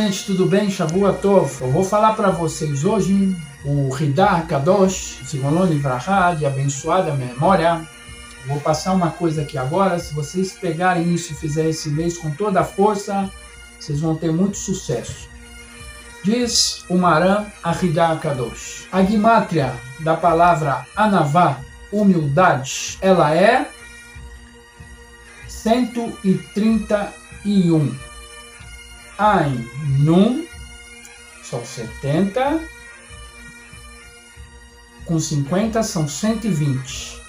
gente, tudo bem? Shavua Tov. Eu vou falar para vocês hoje o Hiddah Kadosh, Zichrono Livrachá, de abençoada memória. Vou passar uma coisa aqui agora. Se vocês pegarem isso e fizerem esse mês com toda a força, vocês vão ter muito sucesso. Diz o Maran a Hiddah Kadosh. A gimátria da palavra Anavá, humildade, ela é 131. Ain, Nun, são 70, com 50 são 120.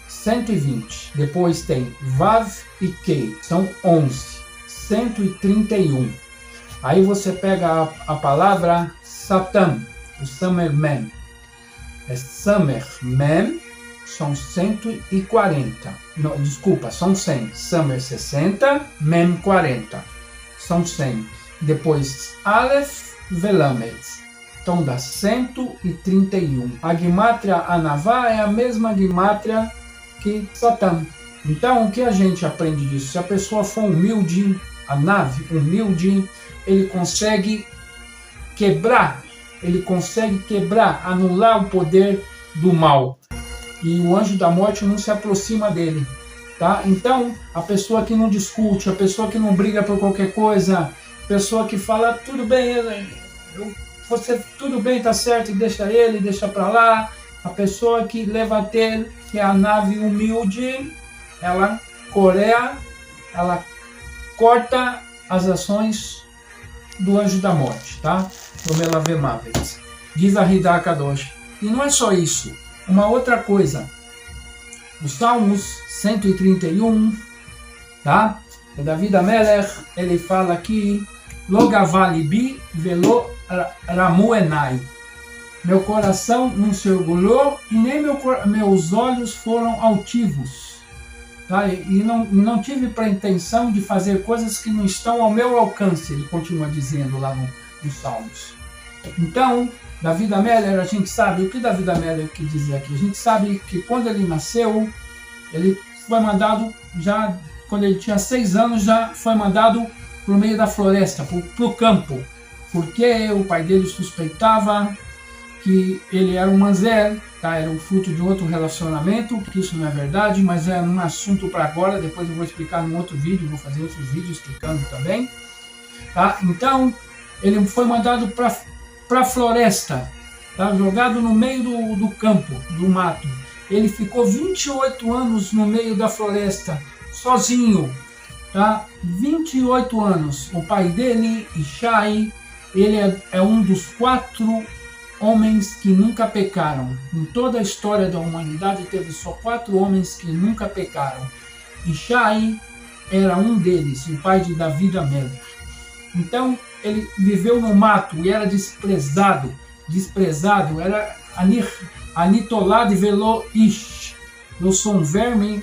120. Depois tem Vav e Kei, são 11. 131. Aí você pega a palavra Satam, o Samer Mem. É Samer Mem, são 140. Não, desculpa, são 100. Samer 60, Mem 40. São 100. Depois Aleph Velamed. Então dá 131. A gimátria Anavá é a mesma gimátria que Satam. Então o que a gente aprende disso? Se a pessoa for humilde, humilde, ele consegue quebrar, anular o poder do mal. E o anjo da morte não se aproxima dele. Tá? Então, a pessoa que não discute, a pessoa que não briga por qualquer coisa, a pessoa que fala, tudo bem, tudo bem, tá certo, deixa pra lá, a pessoa que leva a ter, que é a nave humilde, ela corta as ações do anjo da morte, tá? Do Melavemáveis. Diz a Hiddah Kadosh. E não é só isso, uma outra coisa. Os Salmos 131, tá? O David Amelech, ele fala aqui, Lo gavá libi velo ramu enai. Meu coração não se orgulhou e nem meus olhos foram altivos. Tá? E não tive pretensão de fazer coisas que não estão ao meu alcance, ele continua dizendo lá nos Salmos. Então, David Amelech, a gente sabe, o que David Amelech quer dizer aqui? A gente sabe que quando ele nasceu, ele foi mandado, já quando ele tinha 6 anos, já foi mandado para o meio da floresta, para o campo, porque o pai dele suspeitava que ele era um mamzer, tá? Era o fruto de outro relacionamento, que isso não é verdade, mas é um assunto para agora, depois eu vou explicar num outro vídeo, vou fazer outros vídeos explicando também. Tá? Então, ele foi mandado para a floresta, tá? Jogado no meio do campo, do mato. Ele ficou 28 anos no meio da floresta, sozinho. Tá? 28 anos. O pai dele, Ishai, ele é um dos 4 homens que nunca pecaram. Em toda a história da humanidade teve só 4 homens que nunca pecaram. Ishai era um deles, o pai de David Amelech. Então ele viveu no mato e era desprezado, era anitolado e velo ish. Eu sou um verme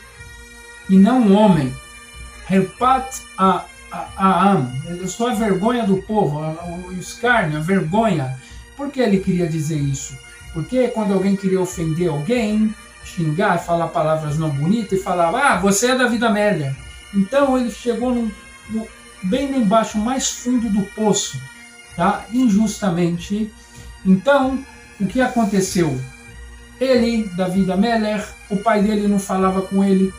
e não um homem. Herpat Aam, eu sou a vergonha do povo, o escárnio, a vergonha. Por que ele queria dizer isso? Porque quando alguém queria ofender alguém, xingar, falar palavras não bonitas e falava, você é David Amelech. Então ele chegou bem lá embaixo, mais fundo do poço, tá? Injustamente. Então, o que aconteceu? Ele, David Amelech, o pai dele não falava com ele,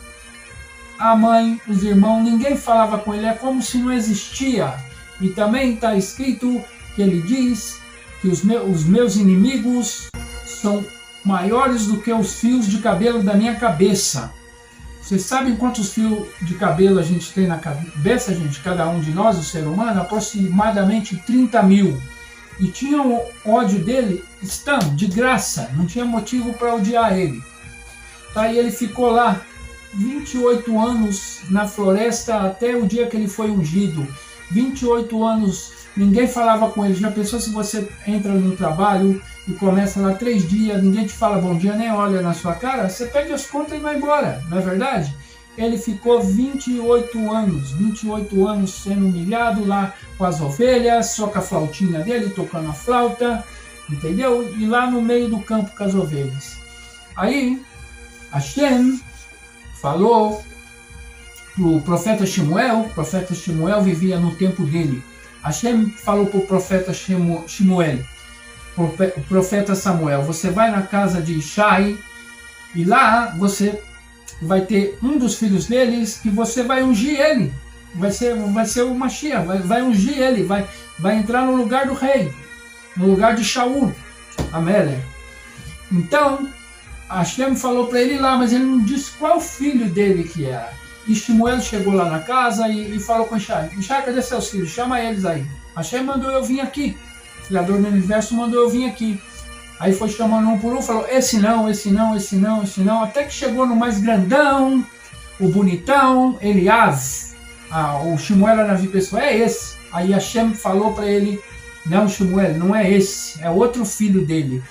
a mãe, os irmãos, ninguém falava com ele, é como se não existia. E também está escrito que ele diz que os meus inimigos são maiores do que os fios de cabelo da minha cabeça. Vocês sabem quantos fios de cabelo a gente tem na cabeça, gente? Cada um de nós, o ser humano, aproximadamente 30 mil. E tinham ódio dele, de graça, não tinha motivo para odiar ele. Tá? E ele ficou lá 28 anos na floresta até o dia que ele foi ungido. 28 anos, ninguém falava com ele. Já pensou se você entra no trabalho e começa lá 3 dias, ninguém te fala bom dia, nem olha na sua cara? Você pede as contas e vai embora, não é verdade? Ele ficou 28 anos sendo humilhado lá com as ovelhas, só com a flautinha dele, tocando a flauta, entendeu? E lá no meio do campo com as ovelhas. Aí, Hashem falou o profeta Shemuel vivia no tempo dele. Hashem falou para o profeta Shemuel, o profeta Samuel, você vai na casa de Ishai e lá você vai ter um dos filhos deles que você vai ungir ele. Vai ser o Mashiach, vai ungir ele, vai entrar no lugar do rei, no lugar de Shaul, Amelech. Então, Hashem falou para ele lá, mas ele não disse qual filho dele que era. E Shemuel chegou lá na casa e falou com Ishai, Ishai, cadê seus filhos? Chama eles aí. Hashem mandou eu vir aqui. O Criador do Universo mandou eu vir aqui. Aí foi chamando um por um, falou, esse não, esse não, esse não, esse não. Até que chegou no mais grandão, o bonitão, Eliav. O Shemuel Anavi pensou, é esse. Aí Hashem falou para ele, não, Shemuel, não é esse, é outro filho dele.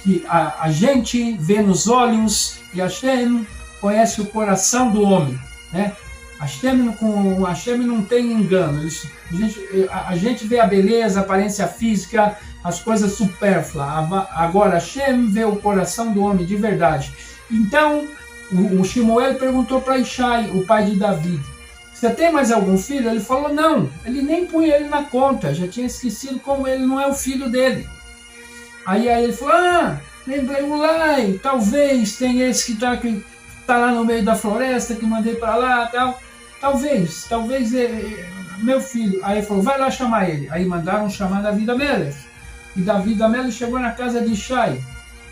Que a gente vê nos olhos e Hashem conhece o coração do homem, né? Hashem não tem engano. A gente vê a beleza, a aparência física, as coisas supérfluas. Agora Hashem vê o coração do homem de verdade. Então o Shemuel perguntou para Ishai, o pai de Davi, você tem mais algum filho? Ele falou não, ele nem punha ele na conta, já tinha esquecido como ele não é o filho dele. Aí ele falou, lembrei o Lai, talvez tem esse que tá lá no meio da floresta, que mandei para lá, tal. Talvez meu filho. Aí ele falou, vai lá chamar ele. Aí mandaram chamar Davi Amelech. E Davi Amelech chegou na casa de Ishai.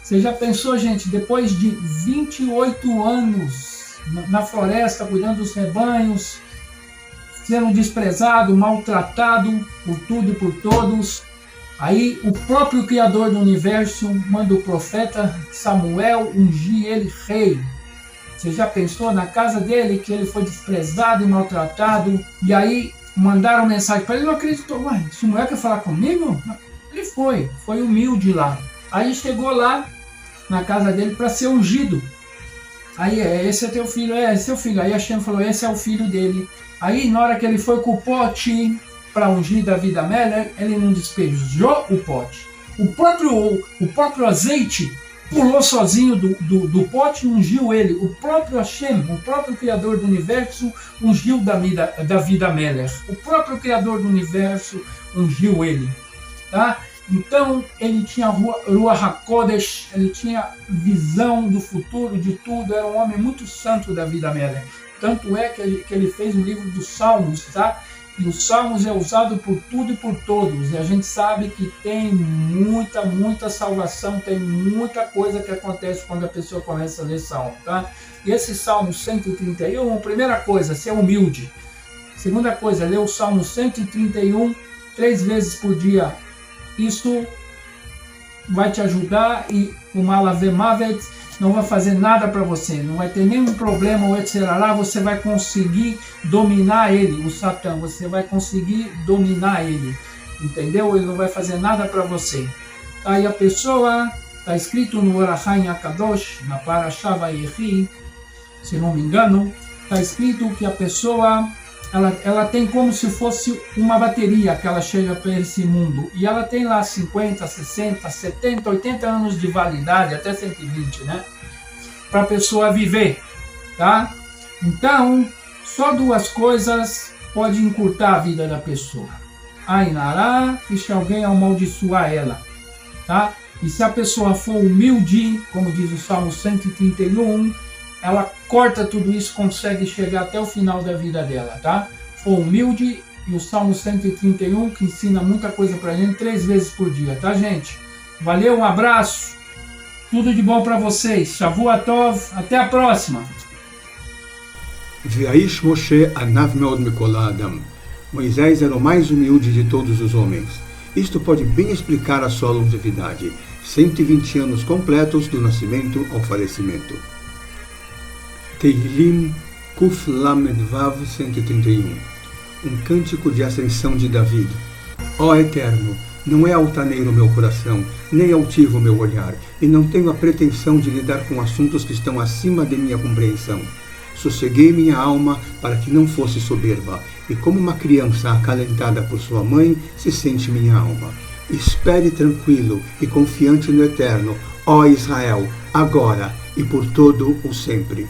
Você já pensou, gente, depois de 28 anos na floresta, cuidando dos rebanhos, sendo desprezado, maltratado por tudo e por todos. Aí o próprio Criador do Universo manda o profeta Samuel ungir ele rei. Você já pensou na casa dele que ele foi desprezado e maltratado? E aí mandaram mensagem para ele, não acreditou. Ué, Samuel quer falar comigo? Ele foi humilde lá. Aí chegou lá na casa dele para ser ungido. Aí esse é teu filho, esse é seu filho. Aí Hashem falou, esse é o filho dele. Aí na hora que ele foi com o pote para ungir Davi Amelech, ele não despejou o pote. O próprio azeite pulou sozinho do pote e ungiu ele. O próprio Hashem, o próprio Criador do Universo, ungiu Davi Amelech. O próprio Criador do Universo ungiu ele. Tá? Então, ele tinha Ruach HaKodesh, ele tinha visão do futuro, de tudo. Era um homem muito santo, Davi Amelech. Tanto é que ele fez o livro dos Salmos, tá? E os Salmos é usado por tudo e por todos. E a gente sabe que tem muita salvação, tem muita coisa que acontece quando a pessoa começa a ler Salmo, tá? E esse Salmo 131, primeira coisa, ser humilde. Segunda coisa, ler o Salmo 131 3 vezes por dia. Isso vai te ajudar e o Malavemavet não vai fazer nada para você, não vai ter nenhum problema, o etc. Você vai conseguir dominar ele, o Satã, você vai conseguir dominar ele, entendeu? Ele não vai fazer nada para você. Aí a pessoa, está escrito no Orachaim HaKadosh, na Parashá Vayechi, se não me engano, está escrito que a pessoa, ela tem como se fosse uma bateria que ela chega para esse mundo. E ela tem lá 50, 60, 70, 80 anos de validade, até 120, né? Para a pessoa viver, tá? Então, só 2 coisas podem encurtar a vida da pessoa. Ainará, e se alguém amaldiçoar ela, tá? E se a pessoa for humilde, como diz o Salmo 131, ela corta tudo isso, consegue chegar até o final da vida dela, tá? For humilde, e o Salmo 131, que ensina muita coisa pra gente, 3 vezes por dia, tá, gente? Valeu, um abraço, tudo de bom pra vocês, Shavua Tov, até a próxima! Ve'aish Moshe anav meod mikol ha'adam. Moisés era o mais humilde de todos os homens. Isto pode bem explicar a sua longevidade, 120 anos completos do nascimento ao falecimento. Teilim Kuf Lamed Vav 131. Um cântico de ascensão de David. Ó Eterno, não é altaneiro meu coração, nem altivo meu olhar, e não tenho a pretensão de lidar com assuntos que estão acima de minha compreensão. Sosseguei minha alma para que não fosse soberba, e como uma criança acalentada por sua mãe, se sente minha alma. Espere tranquilo e confiante no Eterno, ó Israel, agora e por todo o sempre.